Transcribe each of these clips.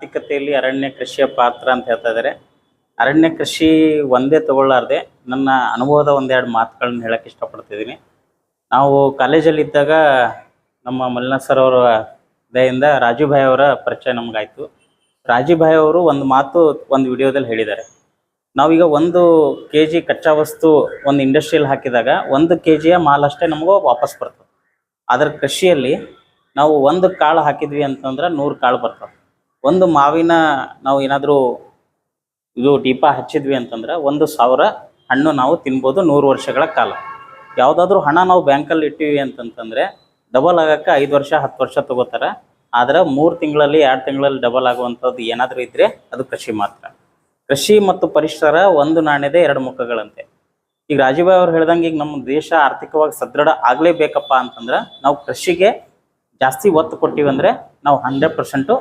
ಆರ್ಥಿಕತೆಯಲ್ಲಿ ಅರಣ್ಯ ಕೃಷಿಯ ಪಾತ್ರ ಅಂತ ಹೇಳ್ತಾ ಇದ್ದಾರೆ. ಅರಣ್ಯ ಕೃಷಿ ಒಂದೇ ತಗೊಳ್ಳಾರ್ದೆ ನನ್ನ ಅನುಭವದ ಒಂದೆರಡು ಮಾತುಗಳನ್ನ ಹೇಳಕ್ಕೆ ಇಷ್ಟಪಡ್ತಿದ್ದೀನಿ. ನಾವು ಕಾಲೇಜಲ್ಲಿ ಇದ್ದಾಗ ನಮ್ಮ ಮಲ್ಲಿನಾಥ್ ಸರ್ ಅವರ ದಯೆಯಿಂದ ರಾಜು ಭಾಯ್ ಅವರ ಪರಿಚಯ ನಮಗಾಯಿತು. ರಾಜು ಭಾಯ್ ಅವರು ಒಂದು ಮಾತು ಒಂದು ವಿಡಿಯೋದಲ್ಲಿ ಹೇಳಿದ್ದಾರೆ. ನಾವೀಗ 1 kg ಕಚ್ಚಾ ವಸ್ತು ಒಂದು ಇಂಡಸ್ಟ್ರಿಯಲ್ಲಿ ಹಾಕಿದಾಗ 1 kgಯ ಮಾಲ್ ಅಷ್ಟೇ ನಮಗೂ ವಾಪಸ್ ಬರ್ತದೆ. ಅದರ ಕೃಷಿಯಲ್ಲಿ ನಾವು 1 ಕಾಳು ಹಾಕಿದ್ವಿ ಅಂತಂದ್ರೆ 100 ಕಾಳು ಬರ್ತವೆ. ಒಂದು ಮಾವಿನ ನಾವು ಏನಾದರೂ ಇದು ದೀಪ ಹಚ್ಚಿದ್ವಿ ಅಂತಂದ್ರೆ 1,000 ಹಣ್ಣು ನಾವು ತಿನ್ಬೋದು 100 ವರ್ಷಗಳ ಕಾಲ. ಯಾವುದಾದ್ರೂ ಹಣ ನಾವು ಬ್ಯಾಂಕಲ್ಲಿ ಇಟ್ಟಿವಿ ಅಂತಂತಂದರೆ ಡಬಲ್ ಆಗೋಕ್ಕೆ 5 ವರ್ಷ 10 ವರ್ಷ ತೊಗೋತಾರೆ. ಆದರೆ 3 ತಿಂಗಳಲ್ಲಿ 2 ತಿಂಗಳಲ್ಲಿ ಡಬಲ್ ಆಗುವಂಥದ್ದು ಏನಾದರೂ ಇದ್ದರೆ ಅದು ಕೃಷಿ ಮಾತ್ರ. ಕೃಷಿ ಮತ್ತು ಪರಿಸರ ಒಂದು ನಾಣ್ಯದ 2 ಮುಖಗಳಂತೆ. ಈಗ ರಾಜೀವ್ಭಾಯ್ ಅವ್ರು ಹೇಳ್ದಂಗೆ ಈಗ ನಮ್ಮ ದೇಶ ಆರ್ಥಿಕವಾಗಿ ಸದೃಢ ಆಗಲೇಬೇಕಪ್ಪ ಅಂತಂದ್ರೆ ನಾವು ಕೃಷಿಗೆ ಜಾಸ್ತಿ ಒತ್ತು ಕೊಟ್ಟಿವಿ ಅಂದರೆ ನಾವು 100%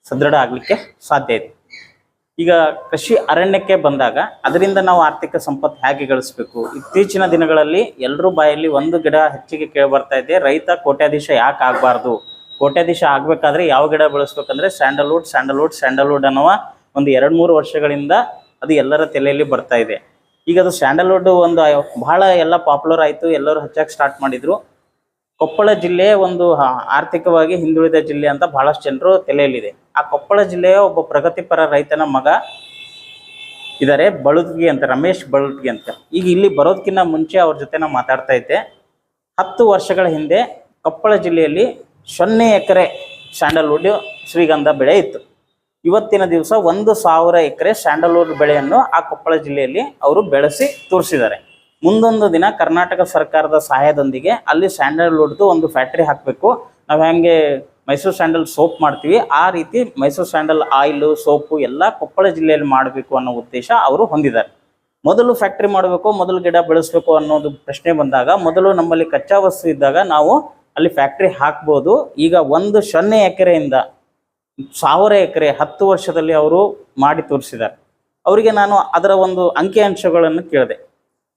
ಸದೃಢ ಆಗಲಿಕ್ಕೆ ಸಾಧ್ಯ ಇದೆ. ಈಗ ಕೃಷಿ ಅರಣ್ಯಕ್ಕೆ ಬಂದಾಗ ಅದರಿಂದ ನಾವು ಆರ್ಥಿಕ ಸಂಪತ್ತು ಹೇಗೆ ಗಳಿಸ್ಬೇಕು? ಇತ್ತೀಚಿನ ದಿನಗಳಲ್ಲಿ ಎಲ್ಲರೂ ಬಾಯಲ್ಲಿ ಒಂದು ಗಿಡ ಹೆಚ್ಚಿಗೆ ಕೇಳಿ ಬರ್ತಾ ಇದೆ, ರೈತ ಕೋಟ್ಯಾಧೀಶ ಯಾಕೆ ಆಗಬಾರ್ದು? ಕೋಟ್ಯಾಧೀಶ ಆಗಬೇಕಾದ್ರೆ ಯಾವ ಗಿಡ ಬೆಳೆಸ್ಬೇಕಂದ್ರೆ ಸ್ಯಾಂಡಲ್ವುಡ್ ಅನ್ನುವ ಒಂದು 2-3 ವರ್ಷಗಳಿಂದ ಅದು ಎಲ್ಲರ ತಲೆಯಲ್ಲಿ ಬರ್ತಾ ಇದೆ. ಈಗ ಅದು ಸ್ಯಾಂಡಲ್ವುಡ್ ಒಂದು ಬಹಳ ಎಲ್ಲ ಪಾಪ್ಯುಲರ್ ಆಯಿತು, ಎಲ್ಲರೂ ಹಚ್ಚಕ್ಕೆ ಸ್ಟಾರ್ಟ್ ಮಾಡಿದರು. ಕೊಪ್ಪಳ ಜಿಲ್ಲೆ ಒಂದು ಆರ್ಥಿಕವಾಗಿ ಹಿಂದುಳಿದ ಜಿಲ್ಲೆ ಅಂತ ಬಹಳಷ್ಟು ಜನರು ತಲೆಯಲ್ಲಿದೆ. ಆ ಕೊಪ್ಪಳ ಜಿಲ್ಲೆಯ ಒಬ್ಬ ಪ್ರಗತಿಪರ ರೈತನ ಮಗ ಇದ್ದಾರೆ, ಬಳುದ್ಗಿ ಅಂತ, ರಮೇಶ್ ಬಳುದ್ಗಿ ಅಂತ. ಈಗ ಇಲ್ಲಿ ಬರೋದಕ್ಕಿಂತ ಮುಂಚೆ ಅವ್ರ ಜೊತೆ ನಾವು ಮಾತಾಡ್ತಾ ಇದ್ದೆ. 10 ವರ್ಷಗಳ ಹಿಂದೆ ಕೊಪ್ಪಳ ಜಿಲ್ಲೆಯಲ್ಲಿ 0 ಎಕರೆ ಸ್ಯಾಂಡಲ್ವುಡ್ ಶ್ರೀಗಂಧ ಬೆಳೆ ಇತ್ತು. ಇವತ್ತಿನ ದಿವಸ 1,000 ಎಕರೆ ಸ್ಯಾಂಡಲ್ವುಡ್ ಬೆಳೆಯನ್ನು ಆ ಕೊಪ್ಪಳ ಜಿಲ್ಲೆಯಲ್ಲಿ ಅವರು ಬೆಳೆಸಿ ತೋರಿಸಿದ್ದಾರೆ. ಮುಂದೊಂದು ದಿನ ಕರ್ನಾಟಕ ಸರ್ಕಾರದ ಸಹಾಯದೊಂದಿಗೆ ಅಲ್ಲಿ ಸ್ಯಾಂಡಲ್ವುಡ್ದು ಒಂದು ಫ್ಯಾಕ್ಟ್ರಿ ಹಾಕಬೇಕು. ನಾವು ಹೆಂಗೆ ಮೈಸೂರು ಸ್ಯಾಂಡಲ್ ಸೋಪ್ ಮಾಡ್ತೀವಿ ಆ ರೀತಿ ಮೈಸೂರು ಸ್ಯಾಂಡಲ್ ಆಯಿಲು ಸೋಪು ಎಲ್ಲ ಕೊಪ್ಪಳ ಜಿಲ್ಲೆಯಲ್ಲಿ ಮಾಡಬೇಕು ಅನ್ನೋ ಉದ್ದೇಶ ಅವರು ಹೊಂದಿದ್ದಾರೆ. ಮೊದಲು ಫ್ಯಾಕ್ಟ್ರಿ ಮಾಡಬೇಕು, ಮೊದಲು ಗಿಡ ಬೆಳೆಸಬೇಕು ಅನ್ನೋದು ಪ್ರಶ್ನೆ ಬಂದಾಗ ಮೊದಲು ನಮ್ಮಲ್ಲಿ ಕಚ್ಚಾ ವಸ್ತು ಇದ್ದಾಗ ನಾವು ಅಲ್ಲಿ ಫ್ಯಾಕ್ಟ್ರಿ ಹಾಕ್ಬೋದು. ಈಗ 0 ಎಕರೆಯಿಂದ 1000 ಎಕರೆ 10 ವರ್ಷದಲ್ಲಿ ಅವರು ಮಾಡಿ ತೋರಿಸಿದ್ದಾರೆ. ಅವರಿಗೆ ನಾನು ಅದರ ಒಂದು ಅಂಕಿ ಅಂಶಗಳನ್ನು ಕೇಳಿದೆ.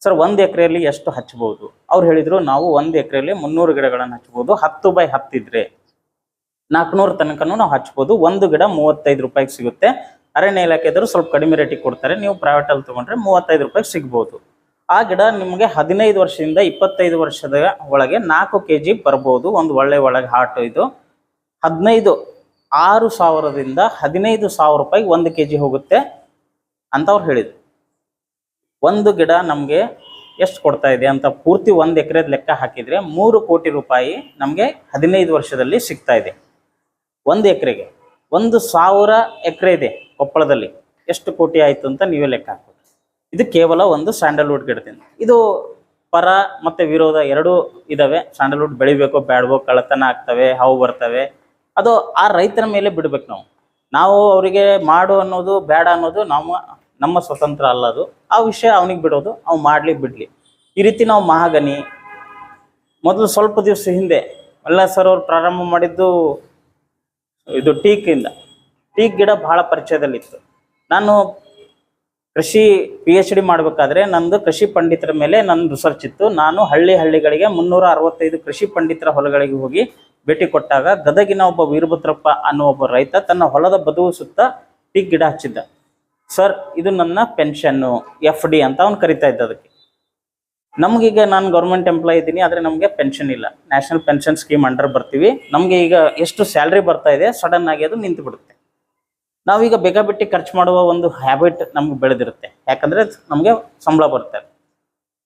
ಸರ್ 1 ಎಕರೆಯಲ್ಲಿ ಎಷ್ಟು ಹಚ್ಬೋದು? ಅವ್ರು ಹೇಳಿದರು, ನಾವು 1 ಎಕರೆಯಲ್ಲಿ 300 ಗಿಡಗಳನ್ನು ಹಚ್ಬೋದು. 10x10 ಇದ್ರೆ 400 ತನಕನೂ ನಾವು ಹಚ್ಬೋದು. ಒಂದು ಗಿಡ 35 ರೂಪಾಯಿಗೆ ಸಿಗುತ್ತೆ. ಅರಣ್ಯ ಇಲಾಖೆದರು ಸ್ವಲ್ಪ ಕಡಿಮೆ ರೇಟಿಗೆ ಕೊಡ್ತಾರೆ. ನೀವು ಪ್ರೈವೇಟಲ್ಲಿ ತೊಗೊಂಡ್ರೆ 35 ರೂಪಾಯಿಗೆ ಸಿಗ್ಬೋದು. ಆ ಗಿಡ ನಿಮಗೆ 15 ವರ್ಷದಿಂದ 25 ವರ್ಷದ ಒಳಗೆ 4 kg ಬರ್ಬೋದು. ಒಂದು ಒಳಗೆ ಹಾಟು ಇದು 6,000ದಿಂದ 15,000 ರೂಪಾಯಿಗೆ 1 kg ಹೋಗುತ್ತೆ ಅಂತ ಅವ್ರು ಹೇಳಿದ್ರು. ಒಂದು ಗಿಡ ನಮಗೆ ಎಷ್ಟು ಕೊಡ್ತಾ ಇದೆ ಅಂತ ಪೂರ್ತಿ 1 ಎಕರೆದ ಲೆಕ್ಕ ಹಾಕಿದರೆ 3 ಕೋಟಿ ರೂಪಾಯಿ ನಮಗೆ 15 ವರ್ಷದಲ್ಲಿ ಸಿಗ್ತಾ ಇದೆ. 1 ಎಕರೆಗೆ 1,000 ಎಕರೆ ಇದೆ ಕೊಪ್ಪಳದಲ್ಲಿ, ಎಷ್ಟು ಕೋಟಿ ಆಯಿತು ಅಂತ ನೀವೇ ಲೆಕ್ಕ ಹಾಕ್ಬೋದು. ಇದು ಕೇವಲ ಒಂದು ಸ್ಯಾಂಡಲ್ವುಡ್ ಗಿಡದಿಂದ. ಇದು ಪರ ಮತ್ತು ವಿರೋಧ ಎರಡೂ ಇದ್ದಾವೆ. ಸ್ಯಾಂಡಲ್ವುಡ್ ಬೆಳಿಬೇಕೋ ಬೇಡವೋ, ಕಳ್ಳತನ ಆಗ್ತವೆ, ಹಾವು ಬರ್ತವೆ, ಅದು ಆ ರೈತನ ಮೇಲೆ ಬಿಡ್ಬೇಕು. ನಾವು ಅವರಿಗೆ ಮಾಡು ಅನ್ನೋದು ಬೇಡ ಅನ್ನೋದು ನಮ್ಮ ಸ್ವತಂತ್ರ ಅಲ್ಲ. ಅದು ಆ ವಿಷಯ ಅವನಿಗೆ ಬಿಡೋದು, ಅವ್ನು ಮಾಡಲಿ ಬಿಡಲಿ. ಈ ರೀತಿ ನಾವು ಮಹಾಗನಿ ಮೊದಲು ಸ್ವಲ್ಪ ದಿವಸ ಹಿಂದೆ ಮಲ್ಲಿನಾಥ್ ಸರ್ ಅವರು ಪ್ರಾರಂಭ ಮಾಡಿದ್ದು ಇದು ಟೀಕ್ ಗಿಡ ಭಾಳ ಪರಿಚಯದಲ್ಲಿತ್ತು. ನಾನು ಕೃಷಿ PhD ಮಾಡಬೇಕಾದ್ರೆ ನಂದು ಕೃಷಿ ಪಂಡಿತರ ಮೇಲೆ ನನ್ನ ರಿಸರ್ಚ್ ಇತ್ತು. ನಾನು ಹಳ್ಳಿಗಳಿಗೆ 365 ಕೃಷಿ ಪಂಡಿತರ ಹೊಲಗಳಿಗೆ ಹೋಗಿ ಭೇಟಿ ಕೊಟ್ಟಾಗ ಗದಗಿನ ಒಬ್ಬ ವೀರಭದ್ರಪ್ಪ ಅನ್ನೋ ಒಬ್ಬ ರೈತ ತನ್ನ ಹೊಲದ ಬದುವು ಸುತ್ತ ಟೀಕ್ ಗಿಡ ಹಚ್ಚಿದ್ದ. ಸರ್ ಇದು ನನ್ನ ಪೆನ್ಷನ್ನು FD ಅಂತ ಅವ್ನು ಕರಿತಾ ಇದ್ದ. ಅದಕ್ಕೆ ನಮಗೀಗ ನಾನು ಗೌರ್ಮೆಂಟ್ ಎಂಪ್ಲಾಯ್ ಇದ್ದೀನಿ, ಆದರೆ ನಮಗೆ ಪೆನ್ಷನ್ ಇಲ್ಲ. ನ್ಯಾಷನಲ್ ಪೆನ್ಷನ್ ಸ್ಕೀಮ್ ಅಂಡರ್ ಬರ್ತೀವಿ. ನಮಗೆ ಈಗ ಎಷ್ಟು ಸ್ಯಾಲ್ರಿ ಬರ್ತಾ ಇದೆ ಸಡನ್ ಆಗಿ ಅದು ನಿಂತು ಬಿಡುತ್ತೆ. ನಾವೀಗ ಬೇಕಾಬಿಟ್ಟಿ ಖರ್ಚು ಮಾಡುವ ಒಂದು ಹ್ಯಾಬಿಟ್ ನಮ್ಗೆ ಬೆಳೆದಿರುತ್ತೆ, ಯಾಕಂದರೆ ನಮಗೆ ಸಂಬಳ ಬರ್ತಾರೆ.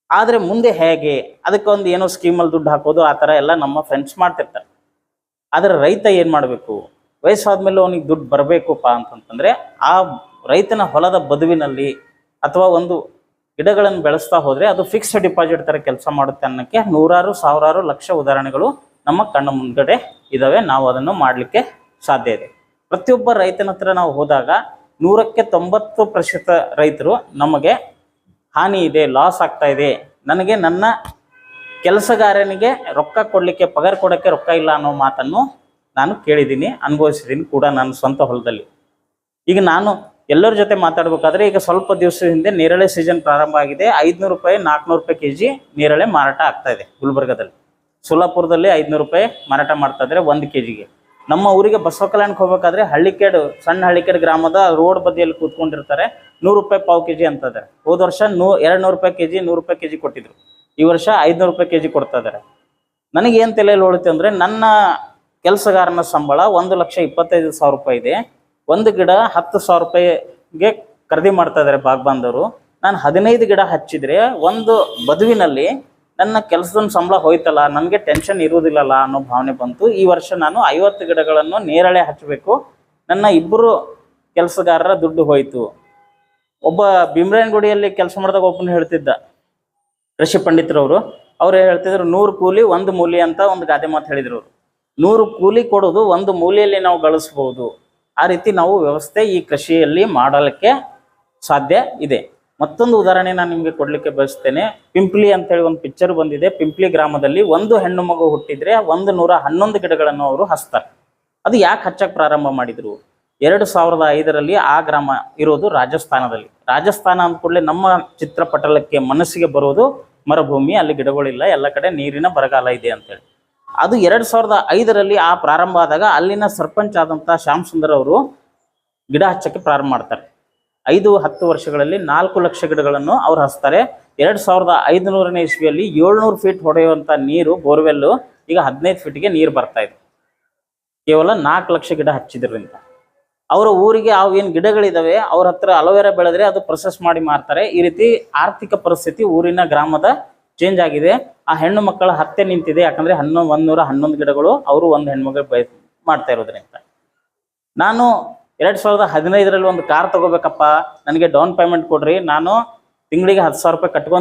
ಆದರೆ ಮುಂದೆ ಹೇಗೆ ಅದಕ್ಕೊಂದು ಏನೋ ಸ್ಕೀಮಲ್ಲಿ ದುಡ್ಡು ಹಾಕೋದು ಆ ಥರ ಎಲ್ಲ ನಮ್ಮ ಫ್ರೆಂಡ್ಸ್ ಮಾಡ್ತಿರ್ತಾರೆ. ಆದರೆ ರೈತ ಏನು ಮಾಡಬೇಕು? ವಯಸ್ಸಾದ್ಮೇಲೆ ಅವನಿಗೆ ದುಡ್ಡು ಬರಬೇಕಪ್ಪ ಅಂತಂತಂದರೆ ಆ ರೈತನ ಹೊಲದ ಬದುವಿನಲ್ಲಿ ಅಥವಾ ಒಂದು ಗಿಡಗಳನ್ನು ಬೆಳೆಸ್ತಾ ಹೋದರೆ ಅದು ಫಿಕ್ಸ್ಡ್ ಡಿಪಾಸಿಟ್ ಥರ ಕೆಲಸ ಮಾಡುತ್ತೆ ಅನ್ನೋಕ್ಕೆ ನೂರಾರು ಸಾವಿರಾರು ಲಕ್ಷ ಉದಾಹರಣೆಗಳು ನಮ್ಮ ಕಣ್ಣು ಮುಂದ್ಗಡೆ ಇದ್ದಾವೆ. ನಾವು ಅದನ್ನು ಮಾಡಲಿಕ್ಕೆ ಸಾಧ್ಯ ಇದೆ. ಪ್ರತಿಯೊಬ್ಬ ರೈತನ ಹತ್ರ ನಾವು ಹೋದಾಗ 100ಕ್ಕೆ 90% ರೈತರು ನಮಗೆ ಹಾನಿ ಇದೆ, ಲಾಸ್ ಆಗ್ತಾ ಇದೆ, ನನಗೆ ನನ್ನ ಕೆಲಸಗಾರನಿಗೆ ರೊಕ್ಕ ಕೊಡಲಿಕ್ಕೆ, ಪಗಾರ ಕೊಡೋಕ್ಕೆ ರೊಕ್ಕ ಇಲ್ಲ ಅನ್ನೋ ಮಾತನ್ನು ನಾನು ಕೇಳಿದ್ದೀನಿ, ಅನುಭವಿಸಿದ್ದೀನಿ ಕೂಡ ನನ್ನ ಸ್ವಂತ ಹೊಲದಲ್ಲಿ. ಈಗ ನಾನು ಎಲ್ಲರ ಜೊತೆ ಮಾತಾಡಬೇಕಾದ್ರೆ ಈಗ ಸ್ವಲ್ಪ ದಿವಸದ ಹಿಂದೆ ನೇರಳೆ ಸೀಸನ್ ಪ್ರಾರಂಭ ಆಗಿದೆ. 500 ರೂಪಾಯಿ 400 ರೂಪಾಯಿ kg ನೇರಳೆ ಮಾರಾಟ ಆಗ್ತಾ ಇದೆ ಗುಲ್ಬರ್ಗದಲ್ಲಿ. ಸೋಲಾಪುರದಲ್ಲಿ 500 ರೂಪಾಯಿ ಮಾರಾಟ ಮಾಡ್ತಾ ಇದ್ದಾರೆ 1 kgಗೆ. ನಮ್ಮ ಊರಿಗೆ ಬಸವ ಕಲ್ಯಾಣಕ್ಕೆ ಹೋಗ್ಬೇಕಾದ್ರೆ ಹಳ್ಳಿಕೇಡು ಸಣ್ಣ ಹಳ್ಳಿಕೇಡು ಗ್ರಾಮದ ರೋಡ್ ಬದಿಯಲ್ಲಿ ಕೂತ್ಕೊಂಡಿರ್ತಾರೆ. 100 ರೂಪಾಯಿ ಪಾವ್ ಕೆಜಿ ಅಂತಂದ್ರೆ ಹೋದ ವರ್ಷ 200 ರೂಪಾಯಿ ಕೆಜಿ 100 ರೂಪಾಯಿ ಕೆಜಿ ಕೊಟ್ಟಿದ್ರು. ಈ ವರ್ಷ 500 ರೂಪಾಯಿ ಕೆಜಿ ಕೊಡ್ತಾ ಇದಾರೆ. ನನಗೆ ಏನ್ ತಲೆಯಲ್ಲಿ ಹೊಳುತ್ತೆ ಅಂದ್ರೆ ನನ್ನ ಕೆಲಸಗಾರನ ಸಂಬಳ 1,25,000 ರೂಪಾಯಿ ಇದೆ. ಒಂದು ಗಿಡ 10,000 ರೂಪಾಯಿಗೆ ಖರೀದಿ ಮಾಡ್ತಾ ಇದಾರೆ ಬಾಗ್ಬಾಂದವರು. ನಾನು 15 ಗಿಡ ಹಚ್ಚಿದ್ರೆ ಒಂದು ಬದುವಿನಲ್ಲಿ ನನ್ನ ಕೆಲಸದ ಸಂಬಳ ಹೋಯ್ತಲ್ಲ, ನನಗೆ ಟೆನ್ಷನ್ ಇರುವುದಿಲ್ಲಲ್ಲ ಅನ್ನೋ ಭಾವನೆ ಬಂತು. ಈ ವರ್ಷ ನಾನು 50 ಗಿಡಗಳನ್ನು ನೇರಳೆ ಹಚ್ಚಬೇಕು. ನನ್ನ 2 ಕೆಲಸಗಾರರ ದುಡ್ಡು ಹೋಯ್ತು. ಒಬ್ಬ ಭೀಮರಾಯನಗುಡಿಯಲ್ಲಿ ಕೆಲಸ ಮಾಡಿದಾಗ ಒಬ್ಬನು ಹೇಳ್ತಿದ್ದ, ಕೃಷಿ ಪಂಡಿತರವರು, ಅವ್ರು ಹೇಳ್ತಿದ್ರು 100 ಕೂಲಿ 1 ಮೂಲಿ ಅಂತ ಒಂದು ಗಾದೆ ಮಾತು ಹೇಳಿದ್ರು ಅವರು. 100 ಕೂಲಿ ಕೊಡೋದು 1 ಮೂಲೆಯಲ್ಲಿ ನಾವು ಗಳಿಸ್ಬೋದು. ಆ ರೀತಿ ನಾವು ವ್ಯವಸ್ಥೆ ಈ ಕೃಷಿಯಲ್ಲಿ ಮಾಡಲಿಕ್ಕೆ ಸಾಧ್ಯ ಇದೆ. ಮತ್ತೊಂದು ಉದಾಹರಣೆ ನಾನು ನಿಮಗೆ ಕೊಡ್ಲಿಕ್ಕೆ ಬಯಸ್ತೇನೆ. ಪಿಂಪ್ಲಿ ಅಂತೇಳಿ ಒಂದು ಪಿಕ್ಚರ್ ಬಂದಿದೆ. ಪಿಂಪ್ಲಿ ಗ್ರಾಮದಲ್ಲಿ ಒಂದು ಹೆಣ್ಣು ಮಗು ಹುಟ್ಟಿದ್ರೆ 111 ಗಿಡಗಳನ್ನು ಅವರು ಹಚ್ತಾರೆ. ಅದು ಯಾಕೆ ಹಚ್ಚಕ್ಕೆ ಪ್ರಾರಂಭ ಮಾಡಿದ್ರು? 2005ರಲ್ಲಿ ಆ ಗ್ರಾಮ ಇರೋದು ರಾಜಸ್ಥಾನದಲ್ಲಿ. ರಾಜಸ್ಥಾನ ಅಂದ ಕೂಡಲೇ ನಮ್ಮ ಚಿತ್ರಪಟಲಕ್ಕೆ ಮನಸ್ಸಿಗೆ ಬರೋದು ಮರುಭೂಮಿ, ಅಲ್ಲಿ ಗಿಡಗಳಿಲ್ಲ, ಎಲ್ಲ ಕಡೆ ನೀರಿನ ಬರಗಾಲ ಇದೆ ಅಂತೇಳಿ. ಅದು 2005ರಲ್ಲಿ ಆ ಪ್ರಾರಂಭ ಆದಾಗ ಅಲ್ಲಿನ ಸರ್ಪಂಚ್ ಆದಂಥ ಶ್ಯಾಮ್ ಸುಂದರ್ ಅವರು ಗಿಡ ಹಚ್ಚಕ್ಕೆ ಪ್ರಾರಂಭ ಮಾಡ್ತಾರೆ. 5-10 ವರ್ಷಗಳಲ್ಲಿ 4 ಲಕ್ಷ ಗಿಡಗಳನ್ನು ಅವ್ರು ಹಚ್ತಾರೆ. 2500ನೇ ಇಸ್ವಿಯಲ್ಲಿ 700 ಫೀಟ್ ಹೊಡೆಯುವಂಥ ನೀರು ಬೋರ್ವೆಲ್ಲು ಈಗ 15 ಫೀಟ್ಗೆ ನೀರು ಬರ್ತಾ ಇದೆ, ಕೇವಲ 4 ಲಕ್ಷ ಗಿಡ ಹಚ್ಚಿದ್ರಿಂದ. ಅವರ ಊರಿಗೆ ಅವು ಏನು ಗಿಡಗಳಿದಾವೆ ಅವ್ರ ಹತ್ರ ಅಲೋವೆರಾ ಬೆಳೆದ್ರೆ ಅದು ಪ್ರೊಸೆಸ್ ಮಾಡಿ ಮಾರ್ತಾರೆ. ಈ ರೀತಿ ಆರ್ಥಿಕ ಪರಿಸ್ಥಿತಿ ಊರಿನ ಗ್ರಾಮದ ಚೇಂಜ್ ಆಗಿದೆ. ಆ ಹೆಣ್ಣು ಮಕ್ಕಳ ಹತ್ಯೆ ನಿಂತಿದೆ. ಯಾಕಂದ್ರೆ 111 ಗಿಡಗಳು ಅವರು ಒಂದು ಹೆಣ್ಮಗಳು ಮಾಡ್ತಾ ಇರೋದ್ರಿಂದ. ನಾನು 2015ರಲ್ಲಿ ಒಂದು ಕಾರ್ ತಗೋಬೇಕಪ್ಪ, ನನಗೆ ಡೌನ್ ಪೇಮೆಂಟ್ ಕೊಡ್ರಿ, ನಾನು ತಿಂಗಳಿಗೆ 10,000 ರೂಪಾಯಿ ಕಟ್ಕೊಂಡು